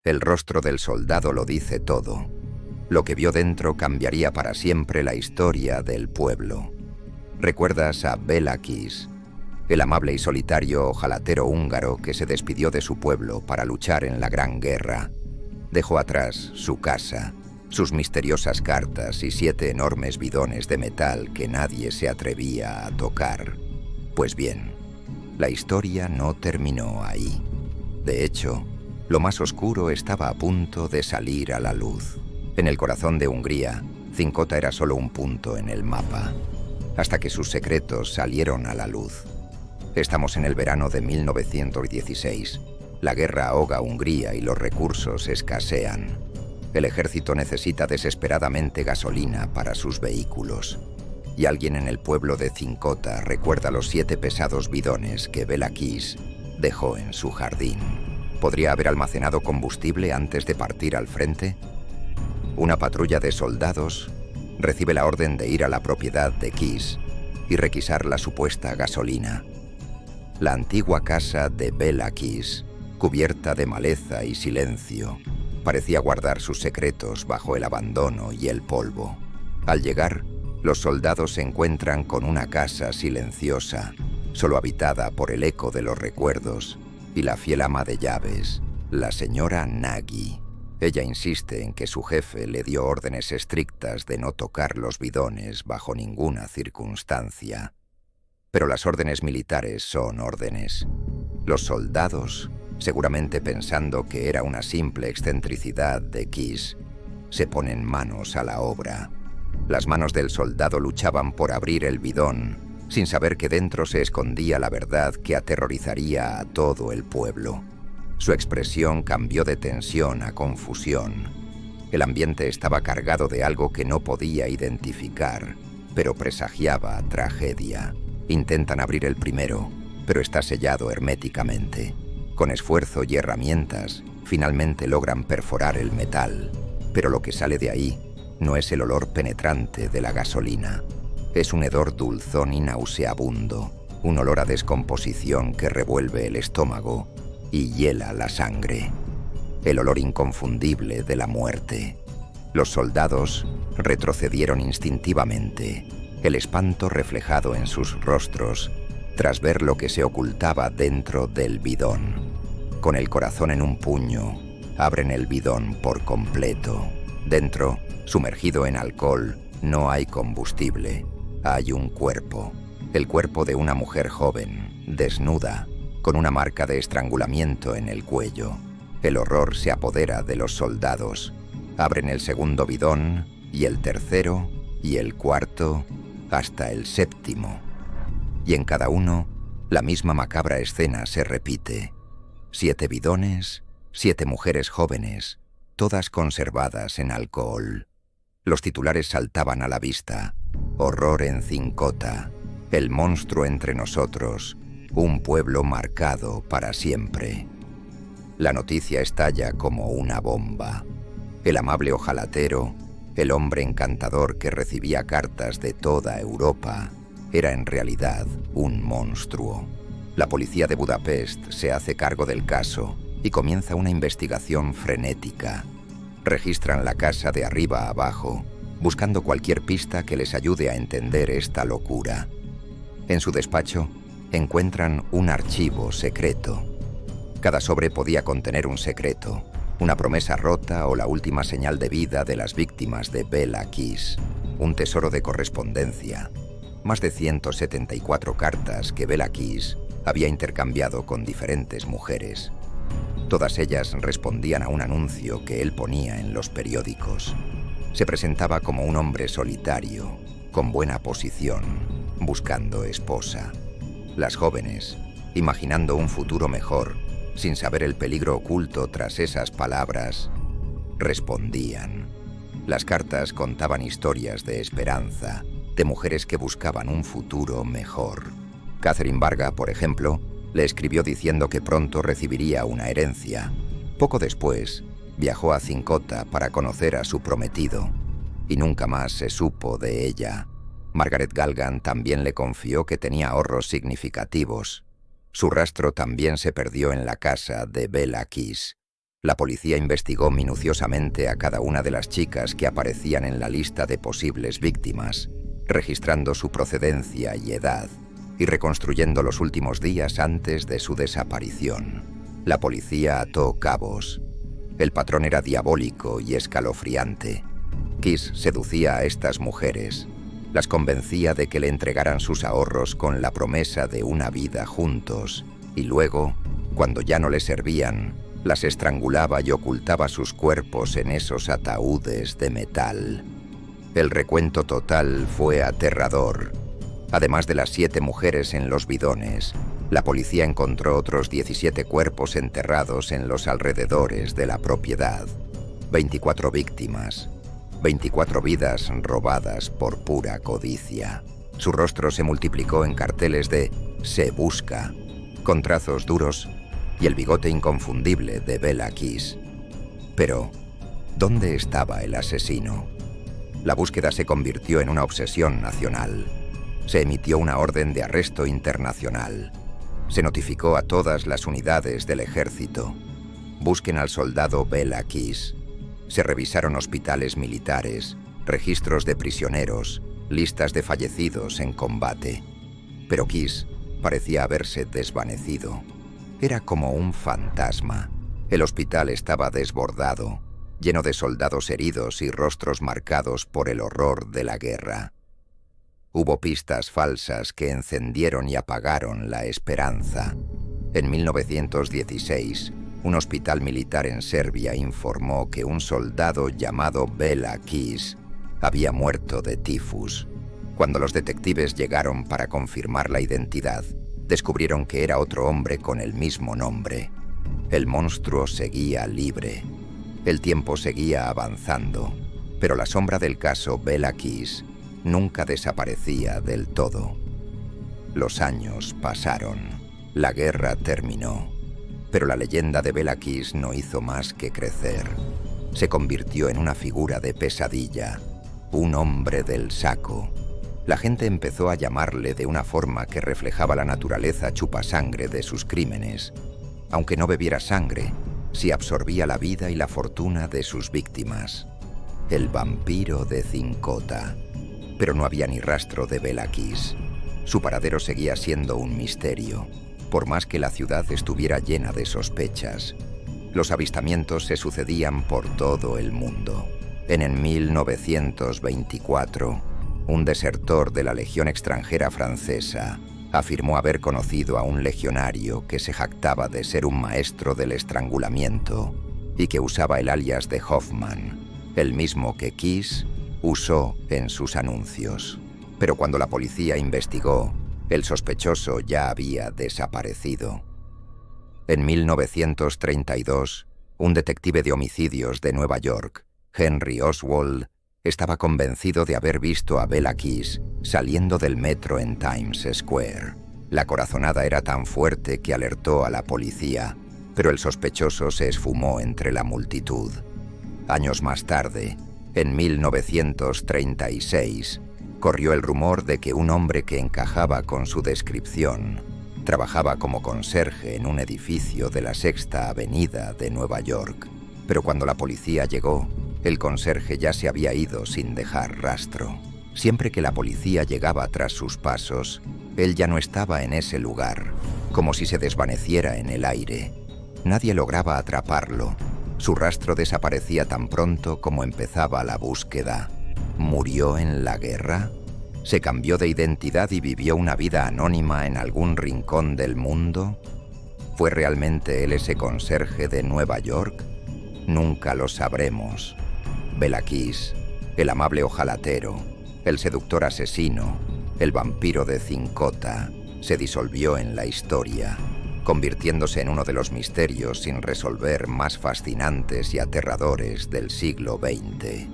El rostro del soldado lo dice todo. Lo que vio dentro cambiaría para siempre la historia del pueblo. ¿Recuerdas a Béla Kiss, el amable y solitario ojalatero húngaro que se despidió de su pueblo para luchar en la Gran Guerra? Dejó atrás su casa, sus misteriosas cartas y 7 enormes bidones de metal que nadie se atrevía a tocar. Pues bien, la historia no terminó ahí. De hecho, lo más oscuro estaba a punto de salir a la luz. En el corazón de Hungría, Cincota era solo un punto en el mapa, hasta que sus secretos salieron a la luz. Estamos en el verano de 1916. La guerra ahoga a Hungría y los recursos escasean. El ejército necesita desesperadamente gasolina para sus vehículos. Y alguien en el pueblo de Cincota recuerda los 7 pesados bidones que Béla Kiss dejó en su jardín. ¿Podría haber almacenado combustible antes de partir al frente? Una patrulla de soldados recibe la orden de ir a la propiedad de Kiss y requisar la supuesta gasolina. La antigua casa de Béla Kiss, cubierta de maleza y silencio, parecía guardar sus secretos bajo el abandono y el polvo. Al llegar, los soldados se encuentran con una casa silenciosa, solo habitada por el eco de los recuerdos y la fiel ama de llaves, la señora Nagy. Ella insiste en que su jefe le dio órdenes estrictas de no tocar los bidones bajo ninguna circunstancia. Pero las órdenes militares son órdenes. Los soldados, seguramente pensando que era una simple excentricidad de Kiss, se ponen manos a la obra. Las manos del soldado luchaban por abrir el bidón, sin saber que dentro se escondía la verdad que aterrorizaría a todo el pueblo. Su expresión cambió de tensión a confusión. El ambiente estaba cargado de algo que no podía identificar, pero presagiaba tragedia. Intentan abrir el primero, pero está sellado herméticamente. Con esfuerzo y herramientas, finalmente logran perforar el metal, pero lo que sale de ahí no es el olor penetrante de la gasolina. Es un hedor dulzón y nauseabundo, un olor a descomposición que revuelve el estómago y hiela la sangre. El olor inconfundible de la muerte. Los soldados retrocedieron instintivamente, el espanto reflejado en sus rostros tras ver lo que se ocultaba dentro del bidón. Con el corazón en un puño, abren el bidón por completo. Dentro, sumergido en alcohol, no hay combustible. Hay un cuerpo. El cuerpo de una mujer joven, desnuda, con una marca de estrangulamiento en el cuello. El horror se apodera de los soldados. Abren el segundo bidón, y el tercero, y el cuarto, hasta el 7º. Y en cada uno, la misma macabra escena se repite. 7 bidones, 7 mujeres jóvenes, todas conservadas en alcohol. Los titulares saltaban a la vista. Horror en Cincota, el monstruo entre nosotros, un pueblo marcado para siempre. La noticia estalla como una bomba. El amable ojalatero, el hombre encantador que recibía cartas de toda Europa, era en realidad un monstruo. La policía de Budapest se hace cargo del caso y comienza una investigación frenética. Registran la casa de arriba a abajo, buscando cualquier pista que les ayude a entender esta locura. En su despacho, encuentran un archivo secreto. Cada sobre podía contener un secreto, una promesa rota o la última señal de vida de las víctimas de Béla Kiss, un tesoro de correspondencia, más de 174 cartas que Béla Kiss había intercambiado con diferentes mujeres. Todas ellas respondían a un anuncio que él ponía en los periódicos. Se presentaba como un hombre solitario, con buena posición, buscando esposa. Las jóvenes, imaginando un futuro mejor, sin saber el peligro oculto tras esas palabras, respondían. Las cartas contaban historias de esperanza, de mujeres que buscaban un futuro mejor. Catherine Varga, por ejemplo, le escribió diciendo que pronto recibiría una herencia. Poco después, viajó a Cincota para conocer a su prometido, y nunca más se supo de ella. Margaret Galgan también le confió que tenía ahorros significativos. Su rastro también se perdió en la casa de Béla Kiss. La policía investigó minuciosamente a cada una de las chicas que aparecían en la lista de posibles víctimas, registrando su procedencia y edad, y reconstruyendo los últimos días antes de su desaparición. La policía ató cabos. El patrón era diabólico y escalofriante. Kiss seducía a estas mujeres, las convencía de que le entregaran sus ahorros con la promesa de una vida juntos, y luego, cuando ya no le servían, las estrangulaba y ocultaba sus cuerpos en esos ataúdes de metal. El recuento total fue aterrador. Además de las 7 mujeres en los bidones, la policía encontró otros 17 cuerpos enterrados en los alrededores de la propiedad. 24 víctimas, 24 vidas robadas por pura codicia. Su rostro se multiplicó en carteles de "Se busca", con trazos duros y el bigote inconfundible de Bela Kiss. Pero, ¿dónde estaba el asesino? La búsqueda se convirtió en una obsesión nacional. Se emitió una orden de arresto internacional. Se notificó a todas las unidades del ejército. Busquen al soldado Bela Kiss. Se revisaron hospitales militares, registros de prisioneros, listas de fallecidos en combate. Pero Kiss parecía haberse desvanecido. Era como un fantasma. El hospital estaba desbordado, lleno de soldados heridos y rostros marcados por el horror de la guerra. Hubo pistas falsas que encendieron y apagaron la esperanza. En 1916, un hospital militar en Serbia informó que un soldado llamado Bela Kiss había muerto de tifus. Cuando los detectives llegaron para confirmar la identidad, descubrieron que era otro hombre con el mismo nombre. El monstruo seguía libre. El tiempo seguía avanzando, pero la sombra del caso Bela Kiss nunca desaparecía del todo. Los años pasaron. La guerra terminó. Pero la leyenda de Bela Kiss no hizo más que crecer. Se convirtió en una figura de pesadilla, un hombre del saco. La gente empezó a llamarle de una forma que reflejaba la naturaleza chupasangre de sus crímenes. Aunque no bebiera sangre, sí absorbía la vida y la fortuna de sus víctimas. El vampiro de Zinkota. Pero no había ni rastro de Bela Kiss. Su paradero seguía siendo un misterio, por más que la ciudad estuviera llena de sospechas. Los avistamientos se sucedían por todo el mundo. En 1924, un desertor de la Legión extranjera francesa afirmó haber conocido a un legionario que se jactaba de ser un maestro del estrangulamiento y que usaba el alias de Hoffman, el mismo que Kiss usó en sus anuncios. Pero cuando la policía investigó, el sospechoso ya había desaparecido. En 1932, un detective de homicidios de Nueva York, Henry Oswald, estaba convencido de haber visto a Bela Kiss saliendo del metro en Times Square. La corazonada era tan fuerte que alertó a la policía, pero el sospechoso se esfumó entre la multitud. Años más tarde, en 1936, corrió el rumor de que un hombre que encajaba con su descripción trabajaba como conserje en un edificio de la Sexta Avenida de Nueva York. Pero cuando la policía llegó, el conserje ya se había ido sin dejar rastro. Siempre que la policía llegaba tras sus pasos, él ya no estaba en ese lugar, como si se desvaneciera en el aire. Nadie lograba atraparlo. Su rastro desaparecía tan pronto como empezaba la búsqueda. ¿Murió en la guerra? ¿Se cambió de identidad y vivió una vida anónima en algún rincón del mundo? ¿Fue realmente él ese conserje de Nueva York? Nunca lo sabremos. Bela Kiss, el amable ojalatero, el seductor asesino, el vampiro de Zinkota, se disolvió en la historia, convirtiéndose en uno de los misterios sin resolver más fascinantes y aterradores del siglo XX.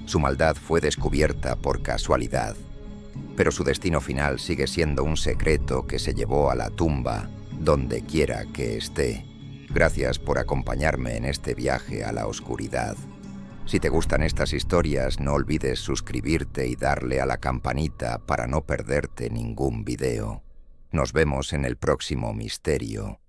Su maldad fue descubierta por casualidad, pero su destino final sigue siendo un secreto que se llevó a la tumba donde quiera que esté. Gracias por acompañarme en este viaje a la oscuridad. Si te gustan estas historias, no olvides suscribirte y darle a la campanita para no perderte ningún video. Nos vemos en el próximo misterio.